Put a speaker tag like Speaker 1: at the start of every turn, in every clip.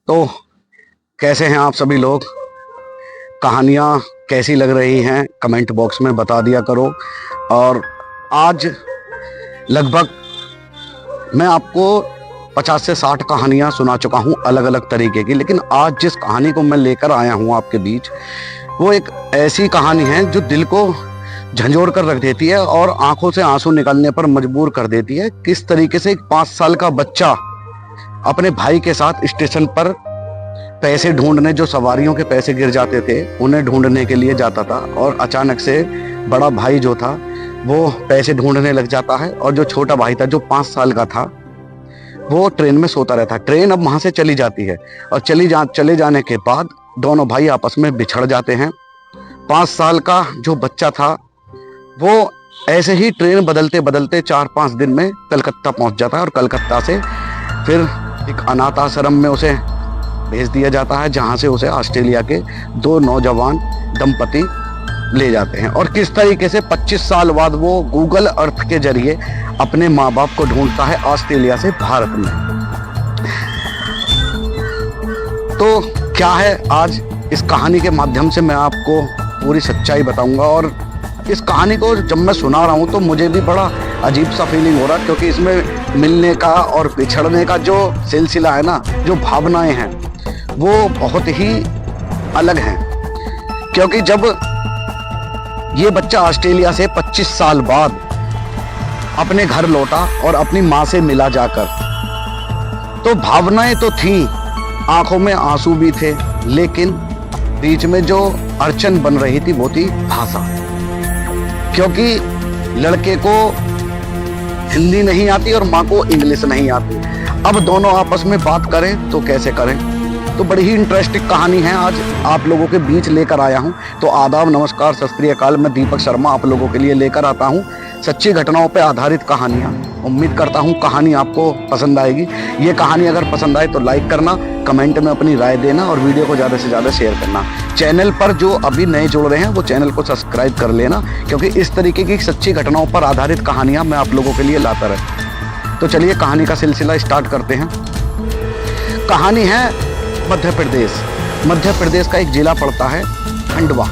Speaker 1: तो कैसे हैं आप सभी लोग? कहानियाँ कैसी लग रही हैं कमेंट बॉक्स में बता दिया करो। और आज लगभग मैं आपको 50 से 60 कहानियाँ सुना चुका हूँ अलग अलग तरीके की, लेकिन आज जिस कहानी को मैं लेकर आया हूँ आपके बीच, वो एक ऐसी कहानी है जो दिल को झंझोड़ कर रख देती है और आंखों से आंसू निकालने पर मजबूर कर देती है। किस तरीके से एक 5 साल का बच्चा अपने भाई के साथ स्टेशन पर पैसे ढूंढने, जो सवारियों के पैसे गिर जाते थे उन्हें ढूंढने के लिए जाता था, और अचानक से बड़ा भाई जो था वो पैसे ढूंढने लग जाता है, और जो छोटा भाई था जो 5 साल का था वो ट्रेन में सोता रहता है। ट्रेन अब वहां से चली जाती है और चले जाने के बाद दोनों भाई आपस में बिछड़ जाते हैं। 5 साल का जो बच्चा था वो ऐसे ही ट्रेन बदलते बदलते 4-5 दिन में कलकत्ता पहुंच जाता है, और कलकत्ता से फिर एक अनाथ आश्रम में उसे भेज दिया जाता है, जहां से उसे ऑस्ट्रेलिया के 2 नौजवान दंपति ले जाते हैं। और किस तरीके से 25 साल बाद वो गूगल अर्थ के जरिए अपने माँ बाप को ढूंढता है ऑस्ट्रेलिया से भारत में। तो क्या है, आज इस कहानी के माध्यम से मैं आपको पूरी सच्चाई बताऊंगा। और इस कहानी को जब मैं सुना रहा हूँ तो मुझे भी बड़ा अजीब सा फीलिंग हो रहा है, क्योंकि इसमें मिलने का और बिछड़ने का जो सिलसिला है ना, जो भावनाएं हैं वो बहुत ही अलग हैं। क्योंकि जब ये बच्चा ऑस्ट्रेलिया से 25 साल बाद अपने घर लौटा और अपनी माँ से मिला जाकर, तो भावनाएं तो थीं, आंखों में आंसू भी थे, लेकिन बीच में जो अड़चन बन रही थी वो थी भाषा। क्योंकि लड़के को हिंदी नहीं आती और माँ को इंग्लिश नहीं आती। अब दोनों आपस में बात करें तो कैसे करें? तो बड़ी ही इंटरेस्टिंग कहानी है आज आप लोगों के बीच लेकर आया हूं। तो आदाब, नमस्कार, सत श्री अकाल। मैं दीपक शर्मा आप लोगों के लिए लेकर आता हूं सच्ची घटनाओं पर आधारित कहानियां। उम्मीद करता हूं कहानी आपको पसंद आएगी। ये कहानी अगर पसंद आए तो लाइक करना, कमेंट में अपनी राय देना और वीडियो को ज़्यादा से ज़्यादा शेयर करना। चैनल पर जो अभी नए जुड़ रहे हैं वो चैनल को सब्सक्राइब कर लेना, क्योंकि इस तरीके की सच्ची घटनाओं पर आधारित कहानियाँ मैं आप लोगों के लिए लाता रहता। तो चलिए कहानी का सिलसिला स्टार्ट करते हैं। कहानी है मध्य प्रदेश। मध्य प्रदेश का एक जिला पड़ता है खंडवा।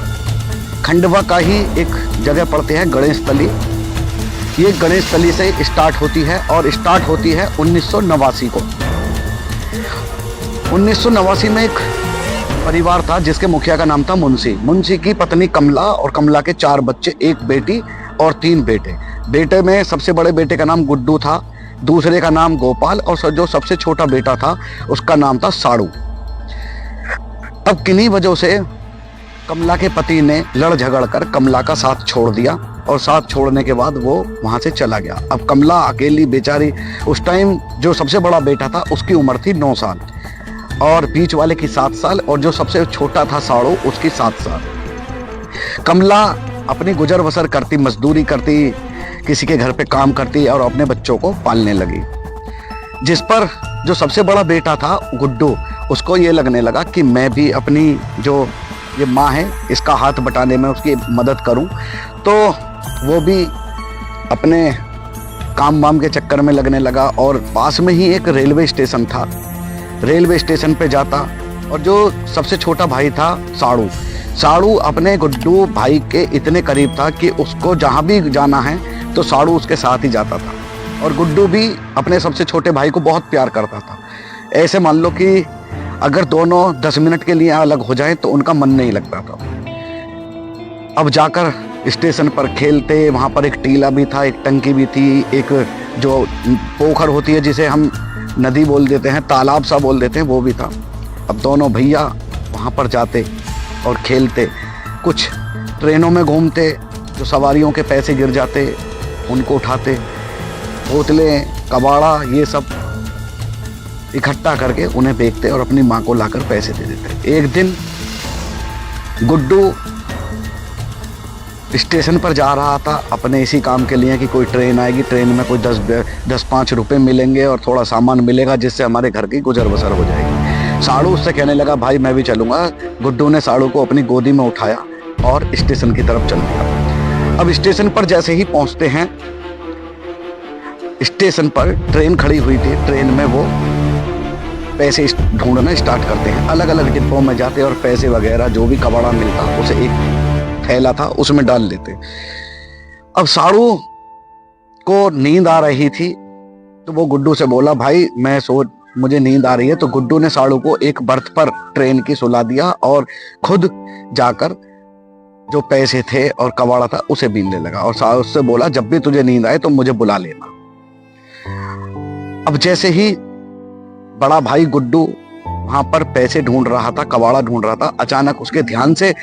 Speaker 1: खंडवा का ही एक जगह पड़ते हैं गणेशतली। ये गणेशतली से स्टार्ट होती है और स्टार्ट होती है 1989 को। 1989 में एक परिवार था जिसके मुखिया का नाम था मुंशी। मुंशी की पत्नी कमला और कमला के 4 बच्चे, 1 बेटी और 3 बेटे। बेटे में सबसे बड़े बेटे का नाम गुड्डू था, दूसरे का नाम गोपाल, और जो सबसे छोटा बेटा था उसका नाम था साड़ू। अब किन्हीं वजहों से कमला के पति ने लड़ झगड़ कर कमला का साथ छोड़ दिया, और साथ छोड़ने के बाद वो वहां से चला गया। अब कमला अकेली बेचारी, उस टाइम जो सबसे बड़ा बेटा था उसकी उम्र थी 9 साल और बीच वाले की 7 साल, और जो सबसे छोटा था साड़ू उसकी 7 साल। कमला अपनी गुजर बसर करती, मजदूरी करती, किसी के घर पे काम करती और अपने बच्चों को पालने लगी। जिस पर जो सबसे बड़ा बेटा था गुड्डू, उसको ये लगने लगा कि मैं भी अपनी जो ये माँ है इसका हाथ बटाने में उसकी मदद करूं। तो वो भी अपने काम वाम के चक्कर में लगने लगा, और पास में ही एक रेलवे स्टेशन था। रेलवे स्टेशन पे जाता, और जो सबसे छोटा भाई था साड़ू, साड़ू अपने गुड्डू भाई के इतने करीब था कि उसको जहाँ भी जाना है तो साड़ू उसके साथ ही जाता था। और गुड्डू भी अपने सबसे छोटे भाई को बहुत प्यार करता था। ऐसे मान लो कि अगर दोनों 10 मिनट के लिए अलग हो जाएं तो उनका मन नहीं लगता था। अब जाकर स्टेशन पर खेलते, वहाँ पर एक टीला भी था, एक टंकी भी थी, एक जो पोखर होती है जिसे हम नदी बोल देते हैं, तालाब सा बोल देते हैं, वो भी था। अब दोनों भैया वहाँ पर जाते और खेलते, कुछ ट्रेनों में घूमते, जो सवारियों के पैसे गिर जाते उनको उठाते, बोतलें, कबाड़ा, ये सब इकट्ठा करके उन्हें बेचते और अपनी माँ को लाकर पैसे दे देते। एक दिन गुड्डू स्टेशन पर जा रहा था अपने इसी काम के लिए कि कोई ट्रेन आएगी, ट्रेन में कोई 10-5 रुपए मिलेंगे और थोड़ा सामान मिलेगा जिससे हमारे घर की गुजर बसर हो जाएगी। साड़ू उससे कहने लगा भाई मैं भी चलूँगा। गुड्डू ने साड़ू को अपनी गोदी में उठाया और स्टेशन की तरफ चल दिया। अब स्टेशन पर जैसे ही पहुँचते हैं, स्टेशन पर ट्रेन खड़ी हुई थी, ट्रेन में वो पैसे ढूंढना स्टार्ट करते हैं। अलग अलग डिब्बों में जाते और पैसे वगैरह जो भी कबाड़ा मिलता उसे एक थैला था उसमें डाल लेते। अब साड़ू को नींद आ रही थी तो वो गुड्डू से बोला, भाई मुझे नींद आ रही है। तो गुड्डू ने साड़ू को एक बर्थ पर ट्रेन की सुला दिया और खुद जाकर जो पैसे थे और कबाड़ा था उसे बीनने लगा और साड़ू से बोला, जब भी तुझे नींद आए तो मुझे बुला लेना। अब जैसे ही बड़ा भाई गुड्डू वहां पर पैसे ढूंढ रहा था, कबाड़ा ढूंढ रहा था, अचानक उसके ध्यान से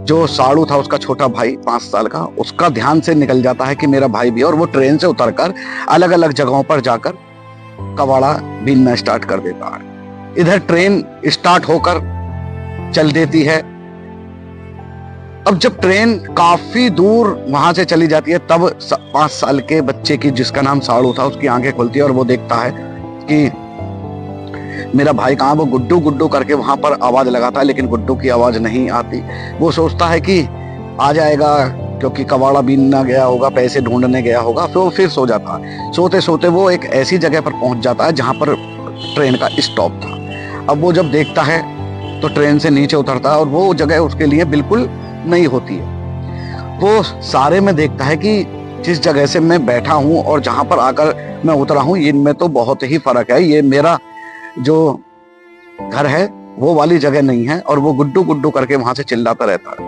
Speaker 1: जो साड़ू था उसका छोटा भाई 5 साल का, उसका ध्यान से निकल जाता है कि मेरा भाई भी, और वो ट्रेन से उतरकर अलग अलग जगहों पर जाकर कबाड़ा बीनना स्टार्ट कर देता है। इधर ट्रेन स्टार्ट होकर चल देती है। अब जब ट्रेन काफी दूर वहां से चली जाती है तब 5 साल के बच्चे की, जिसका नाम साड़ू था, उसकी आंखें खुलती है और वो देखता है कि मेरा भाई कहाँ। वो गुड्डू गुड्डू करके वहां पर आवाज लगाता है लेकिन गुड्डू की आवाज नहीं आती। वो सोचता है कि आ जाएगा क्योंकि कबाड़ा बीनना गया होगा, पैसे ढूंढने गया होगा, तो फिर सो जाता है। सोते सोते वो एक ऐसी जगह पर पहुंच जाता है जहां पर ट्रेन का स्टॉप था। अब वो जब देखता है तो ट्रेन से नीचे उतरता है और वो जगह उसके लिए बिल्कुल नई होती है। वो सारे में देखता है कि जिस जगह से मैं बैठा हूं और जहां पर आकर मैं उतरा हूं, इनमें तो बहुत ही फर्क है। ये मेरा जो घर है वो वाली जगह नहीं है। और वो गुड्डू गुड्डू करके वहां से चिल्लाता रहता है।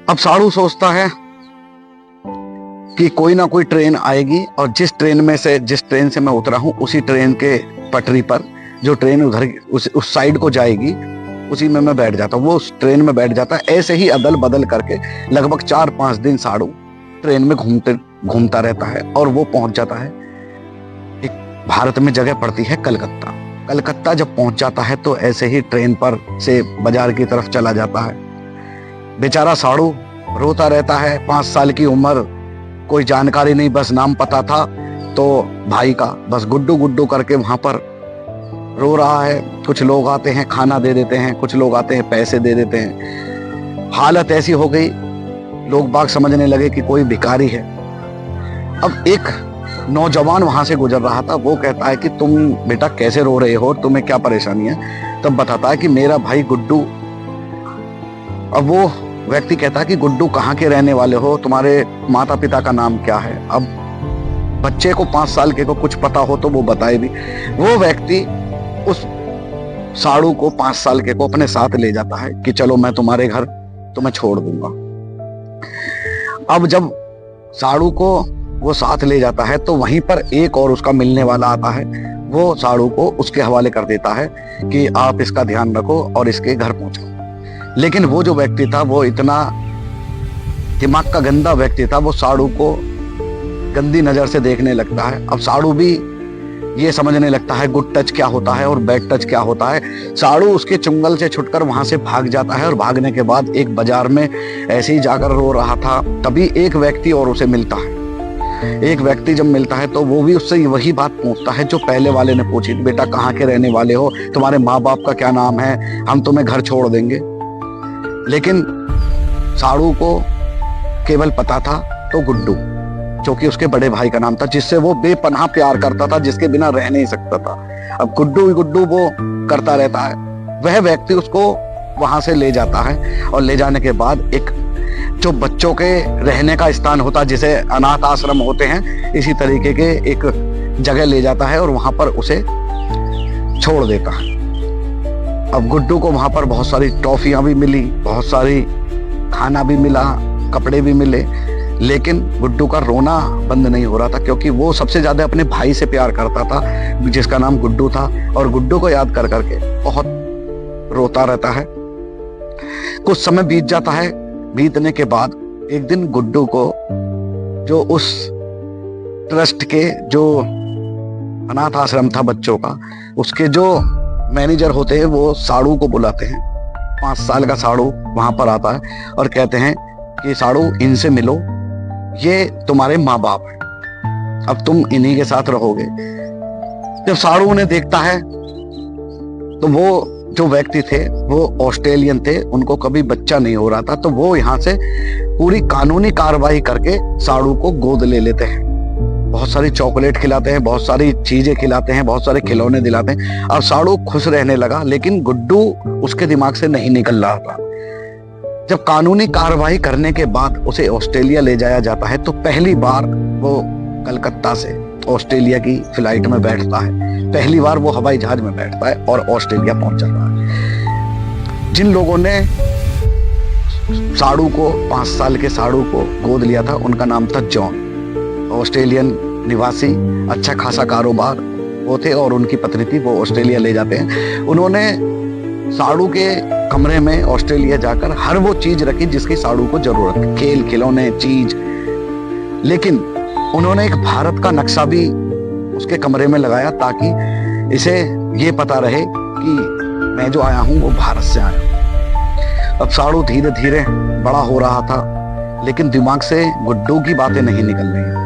Speaker 1: अब साड़ू सोचता है कि कोई ना कोई ट्रेन आएगी और जिस ट्रेन से मैं उतरा हूं उसी ट्रेन के पटरी पर जो ट्रेन उधर उस साइड को जाएगी उसी में मैं बैठ जाता हूँ। वो उस ट्रेन में बैठ जाता है। ऐसे ही अदल बदल करके लगभग 4-5 दिन साड़ू ट्रेन में घूमता रहता है और वो पहुंच जाता है एक भारत में जगह पड़ती है कलकत्ता। कलकत्ता जब पहुंच जाता है तो ऐसे ही ट्रेन पर से बाजार की तरफ चला जाता है। बेचारा साड़ू रोता रहता है। 5 साल की उम्र, कोई जानकारी नहीं, बस नाम पता था तो भाई का, बस गुड्डू गुड्डू करके वहां पर रो रहा है। कुछ लोग आते हैं खाना दे देते हैं, कुछ लोग आते हैं पैसे दे देते हैं। हालत ऐसी हो गई, लोग बाग समझने लगे कि कोई भिखारी है। अब एक नौजवान वहां से गुजर रहा था। वो कहता है कि तुम बेटा कैसे रो रहे हो, तुम्हें क्या परेशानी है? तब बताता है कि मेरा भाई गुड्डू। अब वो व्यक्ति कहता है कि गुड्डू कहाँ के रहने वाले हो, तुम्हारे माता पिता का नाम क्या है? अब बच्चे को 5 साल के को कुछ पता हो तो वो बताए भी। वो व्यक्ति उस साड़ू को 5 साल के को अपने साथ ले जाता है कि चलो मैं तुम्हारे घर तुम्हें छोड़ दूंगा। अब जब साड़ू को वो साथ ले जाता है तो वहीं पर एक और उसका मिलने वाला आता है। वो साड़ू को उसके हवाले कर देता है कि आप इसका ध्यान रखो और इसके घर पहुंचो। लेकिन वो जो व्यक्ति था वो इतना दिमाग का गंदा व्यक्ति था, वो साड़ू को गंदी नजर से देखने लगता है। अब साड़ू भी ये समझने लगता है गुड टच क्या होता है और बैड टच क्या होता है। साड़ू उसके चुंगल से छुटकर वहां से भाग जाता है और भागने के बाद एक बाजार में ऐसे ही जाकर रो रहा था। तभी एक व्यक्ति और उसे मिलता है। एक व्यक्ति जब मिलता है तो वो भी उससे वही बात पूछता है जो पहले वाले ने पूछी, बेटा कहाँ के रहने वाले हो, तुम्हारे माँ बाप का क्या नाम है, हम तुम्हें घर छोड़ देंगे। लेकिन साड़ू को केवल पता था तो गुड्डू, जो कि उसके बड़े भाई का नाम था, जिससे वो बेपनाह प्यार करता था, जिसके बिना रह नहीं सकता था। अब गुड्डू गुड्डू वो करता रहता है। वह व्यक्ति उसको वहां से ले जाता है और ले जाने के बाद एक जो बच्चों के रहने का स्थान होता है, जिसे अनाथ आश्रम होते हैं, इसी तरीके के एक जगह ले जाता है और वहां पर उसे छोड़ देता है। अब गुड्डू को वहां पर बहुत सारी टॉफियां भी मिली, बहुत सारी खाना भी मिला, कपड़े भी मिले, लेकिन गुड्डू का रोना बंद नहीं हो रहा था, क्योंकि वो सबसे ज्यादा अपने भाई से प्यार करता था जिसका नाम गुड्डू था, और गुड्डू को याद कर करके बहुत रोता रहता है। कुछ समय बीत जाता है। बीतने के बाद एक दिन गुड्डू को जो उस ट्रस्ट के जो अनाथ आश्रम था बच्चों का, उसके जो मैनेजर होते हैं वो साड़ू को बुलाते हैं। 5 साल का साड़ू वहां पर आता है और कहते हैं कि साड़ू इनसे मिलो, ये तुम्हारे माँ बाप हैं, अब तुम इन्हीं के साथ रहोगे। जब साड़ू उन्हें देखता है तो वो जो व्यक्ति थे वो ऑस्ट्रेलियन थे, उनको कभी बच्चा नहीं हो रहा था, तो वो यहाँ से पूरी कानूनी कार्रवाई करके साड़ू को गोद ले लेते हैं। बहुत सारी चॉकलेट खिलाते हैं, बहुत सारी चीजें खिलाते हैं, बहुत सारे खिलौने दिलाते हैं। अब साड़ू खुश रहने लगा, लेकिन गुड्डू उसके दिमाग से नहीं निकल रहा था। जब कानूनी कार्रवाई करने के बाद उसे ऑस्ट्रेलिया ले जाया जाता है तो पहली बार वो कलकत्ता से ऑस्ट्रेलिया की फ्लाइट में बैठता है। पहली बार वो हवाई जहाज में बैठता है और ऑस्ट्रेलिया पहुंच जाता है। जिन लोगों ने साड़ू को 5 साल के साड़ू को गोद लिया था उनका नाम था जॉन। ऑस्ट्रेलियन निवासी, अच्छा खासा कारोबार वो थे और उनकी पत्नी थी, वो ऑस्ट्रेलिया ले जाते हैं। उन्होंने साड़ू के कमरे में ऑस्ट्रेलिया जाकर हर वो चीज रखी जिसकी साड़ू को जरूरत है, खेल खिलौने चीज। लेकिन उन्होंने एक भारत का नक्शा भी उसके कमरे में लगाया ताकि इसे ये पता रहे कि मैं जो आया हूं वो भारत से आया हूं। अब साड़ू धीरे धीरे बड़ा हो रहा था, लेकिन दिमाग से गुड्डू की बातें नहीं निकल रही।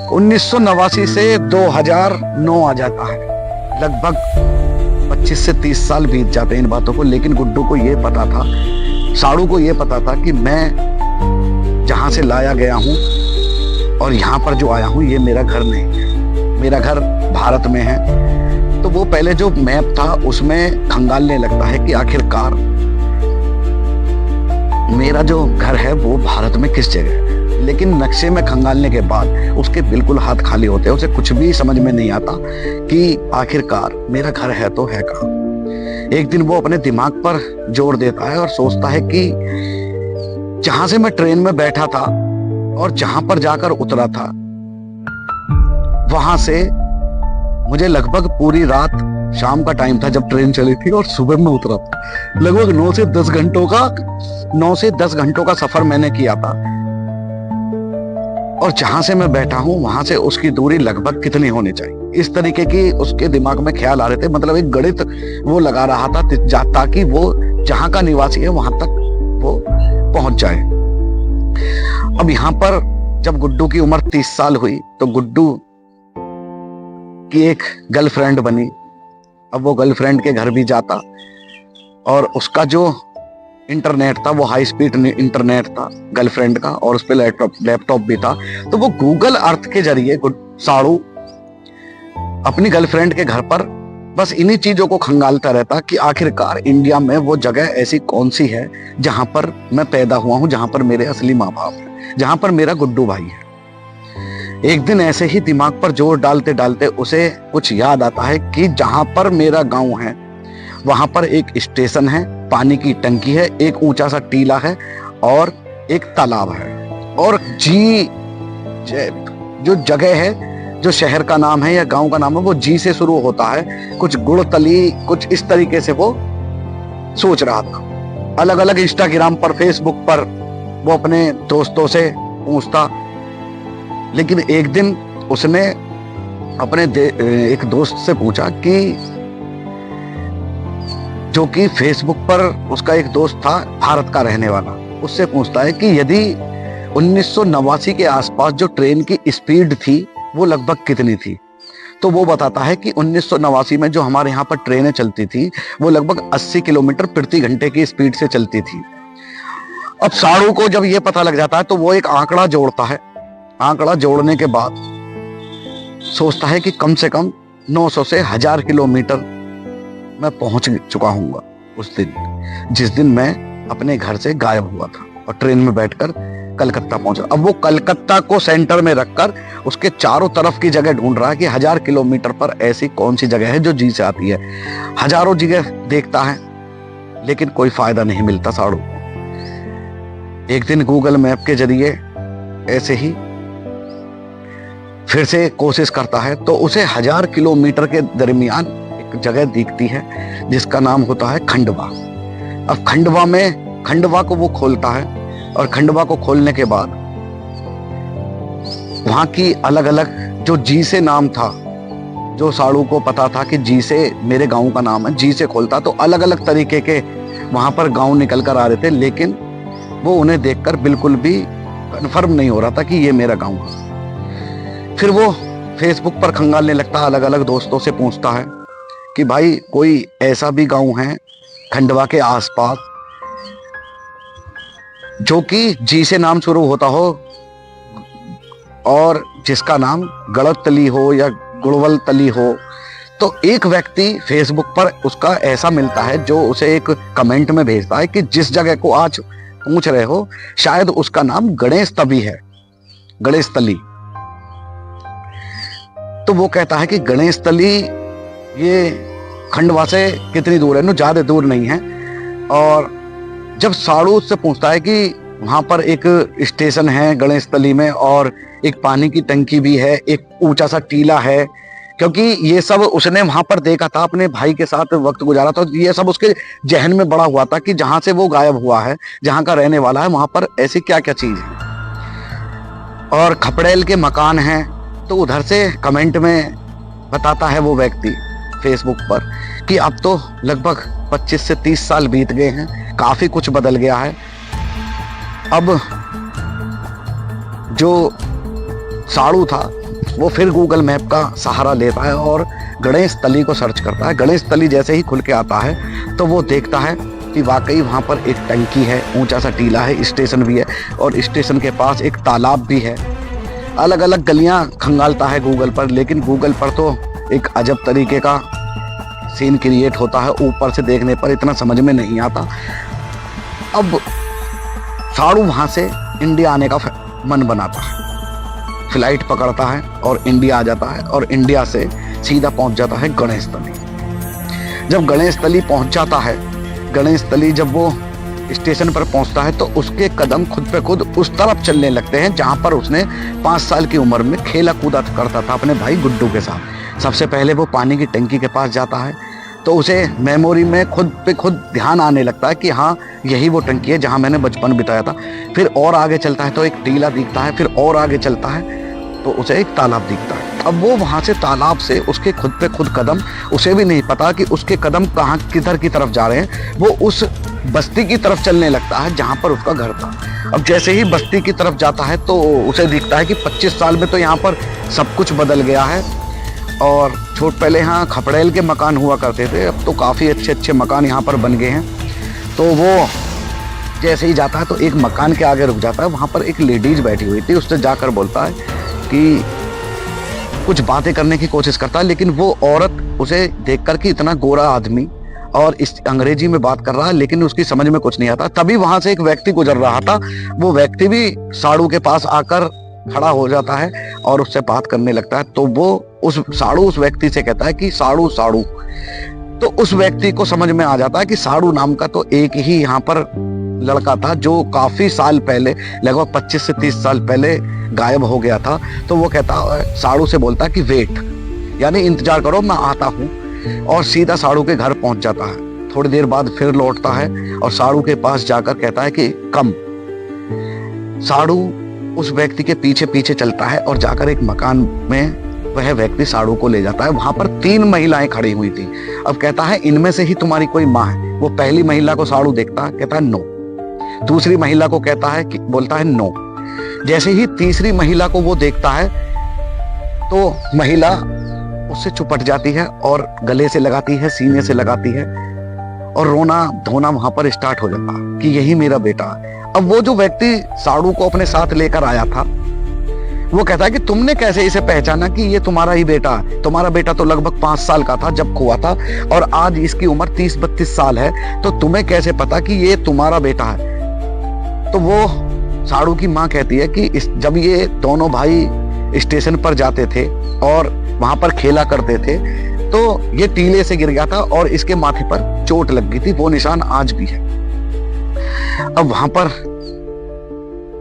Speaker 1: 1989 से 2009 आ जाता है, लगभग 25 से 30 साल बीत जाते हैं इन बातों को। लेकिन गुड्डू को यह पता था, साड़ू को यह पता था कि मैं जहां से लाया गया हूं और यहां पर जो आया हूं ये मेरा घर नहीं है, मेरा घर भारत में है। तो वो पहले जो मैप था उसमें खंगालने लगता है कि आखिरकार मेरा जो घर है वो भारत में किस जगह है। लेकिन नक्शे में खंगालने के बाद उसके बिल्कुल हाथ खाली होते हैं, उसे कुछ भी समझ में नहीं आता कि आखिरकार मेरा घर है तो है कहाँ। एक दिन वो अपने दिमाग पर जोर देता है और सोचता है कि जहां से मैं ट्रेन में बैठा था और जहां पर जाकर उतरा था वहां से मुझे लगभग पूरी रात, शाम का टाइम था जब ट्रेन चली थी और सुबह में उतरा था। लगभग 9 से 10 घंटों का सफर मैंने किया था और जहां से मैं बैठा हूं वहां से उसकी दूरी लगभग कितनी होनी चाहिए, इस तरीके की उसके दिमाग में ख्याल आ रहे थे। मतलब एक गणित वो लगा रहा था ताकि वो जहां का निवासी है वहां तक वो पहुंच जाए। अब यहां पर जब गुड्डू की उम्र 30 साल हुई तो गुड्डू की एक गर्लफ्रेंड बनी। अब वो गर्लफ्रेंड के घर भी जाता और उसका जो इंटरनेट था वो हाई स्पीड इंटरनेट था गर्लफ्रेंड का, और उस पे लैपटॉप भी था। तो वो गूगल अर्थ के जरिए साड़ू अपनी गर्लफ्रेंड के घर पर बस इन्हीं चीजों को खंगालता रहता कि आखिरकार इंडिया में वो जगह ऐसी कौन सी है जहां पर मैं पैदा हुआ हूं, जहां पर मेरे असली माँ बाप हैं, जहां पर मेरा गुड्डू भाई है। एक दिन ऐसे ही दिमाग पर जोर डालते डालते उसे कुछ याद आता है कि जहां पर मेरा गांव है वहां पर एक स्टेशन है, पानी की टंकी है, एक ऊंचा सा टीला है और एक तालाब है। और जो जगह है, जो शहर का नाम है या गांव का नाम है, वो जी से शुरू होता है। कुछ गुड़तली, कुछ इस तरीके से वो सोच रहा था। अलग अलग इंस्टाग्राम पर, फेसबुक पर वो अपने दोस्तों से पूछता। लेकिन एक दिन उसने अपने एक दोस्त से पूछा कि जो कि फेसबुक पर उसका एक दोस्त था भारत का रहने वाला, उससे पूछता है कि यदि 1989 के आसपास जो ट्रेन की स्पीड थी वो लगभग कितनी थी। तो वो बताता है कि 1989 में जो हमारे यहाँ पर ट्रेनें चलती थी वो लगभग 80 किलोमीटर प्रति घंटे की स्पीड से चलती थी। अब साड़ू को जब ये पता लग जाता है तो वो एक आंकड़ा जोड़ता है। आंकड़ा जोड़ने के बाद सोचता है कि कम से कम 900 से 1000 किलोमीटर मैं पहुंच चुका हूंगा उस दिन, जिस दिन मैं अपने घर से गायब हुआ था और ट्रेन में बैठकर कलकत्ता पहुंचा। अब वो कलकत्ता को सेंटर में रखकर उसके चारों तरफ की जगह ढूंढ रहा है कि 1000 किलोमीटर पर ऐसी कौन सी जगह है जो जी से आती है। हजारों जगह देखता है लेकिन कोई फायदा नहीं मिलता साड़ू को। एक दिन गूगल मैप के जरिए ऐसे ही फिर से कोशिश करता है तो उसे 1000 किलोमीटर के दरमियान एक जगह दिखती है जिसका नाम होता है खंडवा। अब खंडवा को वो खोलता है और खंडवा को खोलने के बाद वहां की अलग अलग जो जी से नाम था, जो साड़ू को पता था कि जी से मेरे गांव का नाम है, जी से खोलता तो अलग अलग तरीके के वहां पर गांव निकल कर आ रहे थे। लेकिन वो उन्हें देखकर बिल्कुल भी कन्फर्म नहीं हो रहा था कि ये मेरा गांव है। फिर वो फेसबुक पर खंगालने लगता, अलग अलग दोस्तों से पूछता है कि भाई कोई ऐसा भी गांव है खंडवा के आसपास जो कि जी से नाम शुरू होता हो और जिसका नाम गड़तली हो या गुड़वलतली हो, तो एक व्यक्ति फेसबुक पर उसका ऐसा मिलता है जो उसे एक कमेंट में भेजता है कि जिस जगह को आज पूछ रहे हो शायद उसका नाम गणेश तली है, गणेश तली। तो वो कहता है कि गणेश तली ये खंडवा से कितनी दूर है, नो ज्यादा दूर नहीं है। और जब साड़ू उससे पूछता है कि वहां पर एक स्टेशन है गणेश तली में और एक पानी की टंकी भी है, एक ऊंचा सा टीला है, क्योंकि ये सब उसने वहां पर देखा था, अपने भाई के साथ वक्त गुजारा था, ये सब उसके जहन में बड़ा हुआ था कि जहां से वो गायब हुआ है, जहां का रहने वाला है, वहां पर ऐसी क्या क्या चीज है। और खपड़ेल के मकान हैं, तो उधर से कमेंट में बताता है वो व्यक्ति फेसबुक पर कि अब तो लगभग 25 से 30 साल बीत गए हैं, काफी कुछ बदल गया है। अब जो साड़ू था वो फिर गूगल मैप का सहारा लेता है और गणेश तली को सर्च करता है। गणेश तली जैसे ही खुल के आता है तो वो देखता है कि वाकई वहाँ पर एक टंकी है, ऊंचा सा टीला है, स्टेशन भी है और स्टेशन के पास एक तालाब भी है। अलग अलग गलियां खंगालता है गूगल पर, लेकिन गूगल पर तो एक अजब तरीके का सीन क्रिएट होता है, ऊपर से देखने पर इतना समझ में नहीं आता। अब साड़ू वहाँ से इंडिया आने का मन बनाता है, फ्लाइट पकड़ता है और इंडिया आ जाता है और इंडिया से सीधा पहुंच जाता है गणेश तली। जब गणेश तली पहुंच जाता है, गणेश तली जब वो स्टेशन पर पहुंचता है तो उसके कदम खुद पे खुद उस तरफ चलने लगते हैं जहां पर उसने 5 साल की उम्र में खेला कूदा करता था अपने भाई गुड्डू के साथ। सबसे पहले वो पानी की टंकी के पास जाता है तो उसे मेमोरी में खुद पे खुद ध्यान आने लगता है कि हाँ यही वो टंकी है जहां मैंने बचपन बिताया था। फिर और आगे चलता है तो एक टीला दिखता है, फिर और आगे चलता है तो उसे एक तालाब दिखता है। अब वो वहां से तालाब से उसके खुद पे खुद कदम, उसे भी नहीं पता कि उसके कदम कहाँ किधर की तरफ जा रहे हैं, वो उस बस्ती की तरफ चलने लगता है जहां पर उसका घर था। अब जैसे ही बस्ती की तरफ जाता है तो उसे दिखता है कि 25 साल में तो यहाँ पर सब कुछ बदल गया है और पहले यहाँ खपड़ेल के मकान हुआ करते थे, अब तो काफ़ी अच्छे अच्छे मकान यहाँ पर बन गए हैं। तो वो जैसे ही जाता है तो एक मकान के आगे रुक जाता है, वहाँ पर एक लेडीज बैठी हुई थी, उससे जाकर बोलता है कि कुछ बातें करने की कोशिश करता है, लेकिन वो औरत उसे देखकर कि इतना गोरा आदमी और इस अंग्रेजी में बात कर रहा है लेकिन उसकी समझ में कुछ नहीं आता। तभी वहां से एक व्यक्ति गुजर रहा था, वो व्यक्ति भी साड़ू के पास आकर खड़ा हो जाता है और उससे बात करने लगता है। तो वो उस व्यक्ति से कहता है कि साड़ू साड़ू। तो उस व्यक्ति को समझ में आ जाता है कि साड़ू नाम का तो एक ही यहाँ पर लड़का था जो काफी साल पहले, लगभग 25 से 30 साल पहले गायब हो गया था। तो वो कहता, साड़ू से बोलता है कि वेट, यानी इंतजार करो मैं आता हूँ, और सीधा साड़ू के घर पहुंच जाता है। थोड़ी देर बाद फिर लौटता है और साड़ू के पास जाकर कहता है कि कम। साड़ू उस व्यक्ति के पीछे पीछे चलता है और जाकर एक मकान में वह व्यक्ति साड़ू को ले जाता है। वहां पर 3 महिलाएं खड़ी हुई थी। अब कहता है इनमें से ही तुम्हारी कोई माँ है। वो पहली महिला को साड़ू देखता है, कहता है नो। दूसरी महिला को कहता है कि बोलता है नो। जैसे ही तीसरी महिला को वो देखता है तो महिला उससे चुपट जाती है और गले से लगाती है, सीने से लगाती है और रोना धोना वहां पर स्टार्ट हो जाता है कि यही मेरा बेटा है। अब वो जो व्यक्ति साड़ू को अपने साथ लेकर आया था वो कहता है कि तुमने कैसे इसे पहचाना कि ये तुम्हारा ही बेटा है? तुम्हारा बेटा तो लगभग 5 साल का था जब हुआ था और आज इसकी उम्र 30-32 साल है, तो तुम्हें कैसे पता कि ये तुम्हारा बेटा है? तो वो साड़ू की माँ कहती है कि जब ये दोनों भाई स्टेशन पर जाते थे और वहां पर खेला करते थे तो ये टीले से गिर गया था और इसके माथे पर चोट लग गई थी, वो निशान आज भी है। अब वहां पर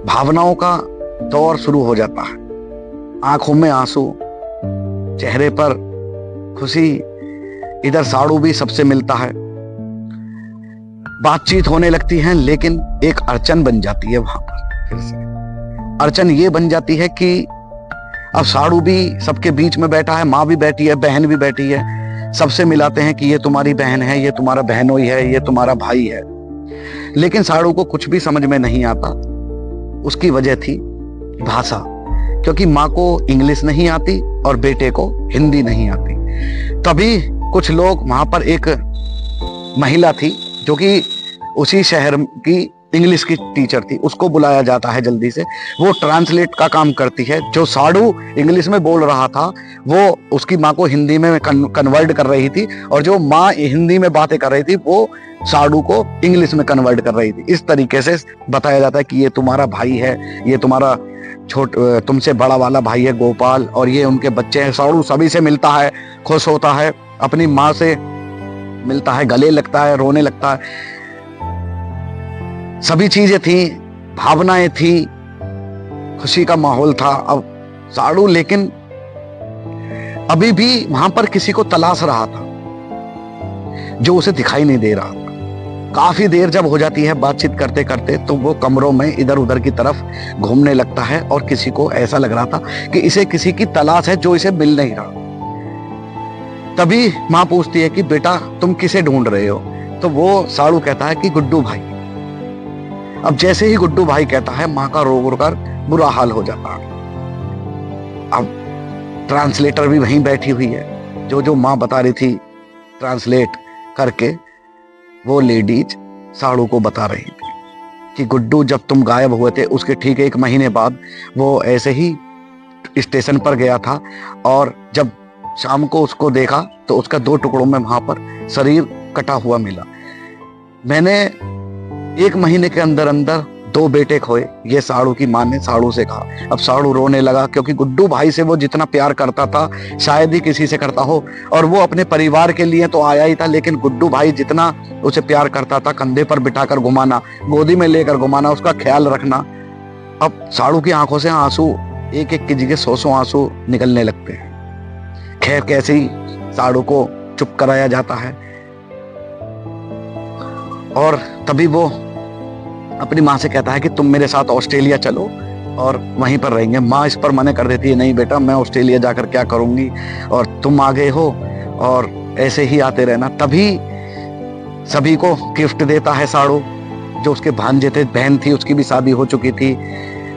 Speaker 1: भावनाओं का दौर शुरू हो जाता है, आंखों में आंसू, चेहरे पर खुशी। इधर साड़ू भी सबसे मिलता है, बातचीत होने लगती है, लेकिन एक अड़चन बन जाती है वहां पर। फिर से अड़चन ये बन जाती है कि अब साड़ू भी सबके बीच में बैठा है, माँ भी बैठी है, बहन भी बैठी है, सबसे मिलाते हैं कि ये तुम्हारी बहन है, ये तुम्हारा बहनोई है, ये तुम्हारा भाई है। लेकिन साड़ू को कुछ भी समझ में नहीं आता। उसकी वजह थी भाषा, क्योंकि माँ को इंग्लिश नहीं आती और बेटे को हिंदी नहीं आती। तभी कुछ लोग, वहां पर एक महिला थी जो कि उसी शहर की इंग्लिश की टीचर थी, उसको बुलाया जाता है जल्दी से। वो ट्रांसलेट का काम करती है। जो साड़ू इंग्लिश में बोल रहा था वो उसकी माँ को हिंदी में कन्वर्ट कर रही थी, और जो माँ हिंदी में बातें कर रही थी वो साड़ू को इंग्लिश में कन्वर्ट कर रही थी। इस तरीके से बताया जाता है कि ये तुम्हारा भाई है, ये तुम्हारा तुमसे बड़ा वाला भाई है गोपाल, और ये उनके बच्चे हैं। साड़ू सभी से मिलता है, खुश होता है, अपनी माँ से मिलता है, गले लगता है, रोने लगता है। सभी चीजें थी, भावनाएं थी, खुशी का माहौल था। अब साड़ू लेकिन अभी भी वहां पर किसी को तलाश रहा था जो उसे दिखाई नहीं दे रहा था। काफी देर जब हो जाती है बातचीत करते करते, तो वो कमरों में इधर उधर की तरफ घूमने लगता है, और किसी को ऐसा लग रहा था कि इसे किसी की तलाश है जो इसे मिल नहीं रहा। तभी माँ पूछती है कि बेटा तुम किसे ढूंढ रहे हो? तो वो साड़ू कहता है कि गुड्डू भाई। अब जैसे ही गुड्डू भाई कहता है, माँ का रो कर बुरा हाल हो जाता है। अब ट्रांसलेटर भी वहीं बैठी हुई है, जो माँ बता रही थी ट्रांसलेट करके वो लेडीज साड़ू को बता रही थी कि गुड्डू जब तुम गायब हुए थे उसके ठीक 1 महीने बाद वो ऐसे ही स्टेशन पर गया था, और जब शाम को उसको देखा तो उसका 2 टुकड़ों में वहां पर शरीर कटा हुआ मिला। मैंने 1 महीने के अंदर अंदर 2 बेटे खोए, ये साड़ू की माँ ने साड़ू से कहा। अब साड़ू रोने लगा, क्योंकि गुड्डू भाई से वो जितना प्यार करता था शायद ही किसी से करता हो, और वो अपने परिवार के लिए तो आया ही था, लेकिन गुड्डू भाई जितना उसे प्यार करता था, कंधे पर बिठाकर घुमाना, गोदी में लेकर घुमाना, उसका ख्याल रखना। अब साड़ू की आंखों से आंसू एक एक की जगह 100 आंसू निकलने लगते हैं। खैर कैसे ही साड़ू को चुप कराया जाता है, और तभी वो अपनी माँ से कहता है कि तुम मेरे साथ ऑस्ट्रेलिया चलो और वहीं पर रहेंगे। माँ इस पर मना कर देती है, नहीं बेटा मैं ऑस्ट्रेलिया जाकर क्या करूंगी, और तुम आ गए हो और ऐसे ही आते रहना। तभी सभी को गिफ्ट देता है साड़ू। जो उसके भांजे थे, बहन थी, उसकी भी शादी हो चुकी थी।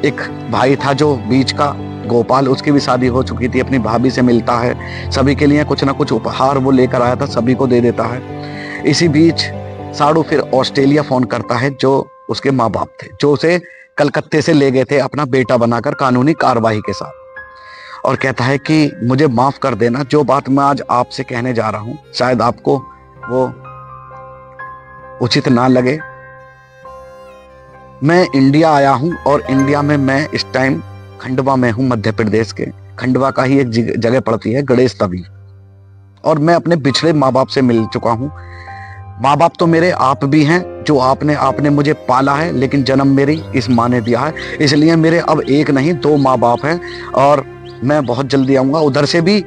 Speaker 1: एक भाई था जो बीच का गोपाल, उसकी भी शादी हो चुकी थी, अपनी भाभी से मिलता है। सभी के लिए कुछ ना कुछ उपहार वो लेकर आया था, सभी को दे देता है। इसी बीच साड़ू फिर ऑस्ट्रेलिया फोन करता है, जो उसके माँ बाप थे, जो उसे कलकत्ते से ले गए थे अपना बेटा बनाकर कानूनी कार्रवाई के साथ, और कहता है कि मुझे माफ कर देना, जो बात मैं आज आपसे कहने जा रहा हूं शायद आपको वो उचित ना लगे। मैं इंडिया आया हूं, और इंडिया में मैं इस टाइम खंडवा में हूं, मध्य प्रदेश के खंडवा का ही एक जगह पड़ती है गणेश तवी, और मैं अपने बिछड़े माँ बाप से मिल चुका हूं। माँ बाप तो मेरे आप भी हैं, जो आपने मुझे पाला है, लेकिन जन्म मेरी इस माँ ने दिया है, इसलिए मेरे अब 1 नहीं 2 माँ बाप हैं, और मैं बहुत जल्दी आऊंगा। उधर से भी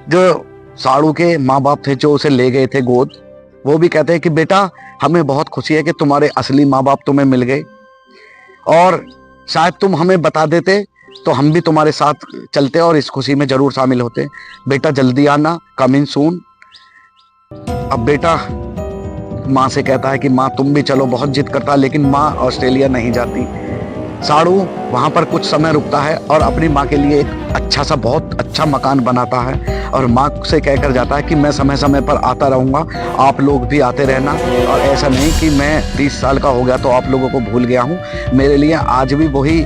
Speaker 1: जो साड़ू के माँ बाप थे जो उसे ले गए थे गोद, वो भी कहते हैं कि बेटा हमें बहुत खुशी है कि तुम्हारे असली माँ बाप तुम्हें मिल गए, और शायद तुम हमें बता देते तो हम भी तुम्हारे साथ चलते और इस खुशी में जरूर शामिल होते। बेटा जल्दी आना, कम इन सून। अब बेटा माँ से कहता है कि माँ तुम भी चलो, बहुत जिद करता है, लेकिन माँ ऑस्ट्रेलिया नहीं जाती। साड़ू वहां पर कुछ समय रुकता है और अपनी माँ के लिए एक अच्छा सा बहुत अच्छा मकान बनाता है, और माँ से कहकर जाता है कि मैं समय समय पर आता रहूंगा, आप लोग भी आते रहना, और ऐसा नहीं कि मैं 30 साल का हो गया तो आप लोगों को भूल गया हूँ। मेरे लिए आज भी वही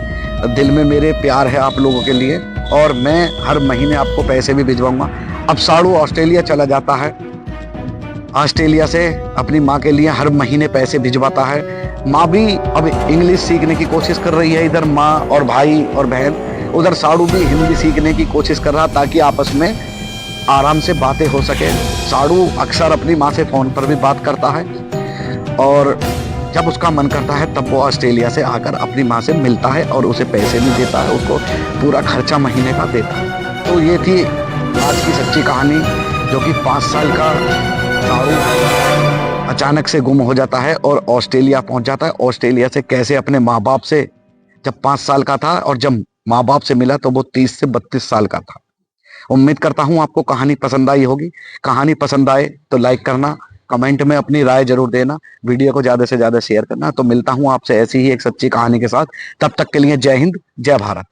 Speaker 1: दिल में मेरे प्यार है आप लोगों के लिए, और मैं हर महीने आपको पैसे भी भिजवाऊंगा। अब साड़ू ऑस्ट्रेलिया चला जाता है, ऑस्ट्रेलिया से अपनी माँ के लिए हर महीने पैसे भिजवाता है। माँ भी अब इंग्लिश सीखने की कोशिश कर रही है, इधर माँ और भाई और बहन, उधर साड़ू भी हिंदी सीखने की कोशिश कर रहा, ताकि आपस में आराम से बातें हो सके। साड़ू अक्सर अपनी माँ से फोन पर भी बात करता है, और जब उसका मन करता है तब वो ऑस्ट्रेलिया से आकर अपनी माँ से मिलता है और उसे पैसे भी देता है, उसको पूरा खर्चा महीने का देता है। तो ये थी आज की सच्ची कहानी, जो कि 5 साल का साड़ू अचानक से गुम हो जाता है और ऑस्ट्रेलिया पहुंच जाता है। ऑस्ट्रेलिया से कैसे अपने माँ बाप से, जब 5 साल का था, और जब माँ बाप से मिला तो वो 30 से 32 साल का था। उम्मीद करता हूं आपको कहानी पसंद आई होगी। कहानी पसंद आए तो लाइक करना, कमेंट में अपनी राय जरूर देना, वीडियो को ज्यादा से ज्यादा शेयर करना। तो मिलता हूं आपसे ऐसी ही एक सच्ची कहानी के साथ, तब तक के लिए जय हिंद, जय भारत।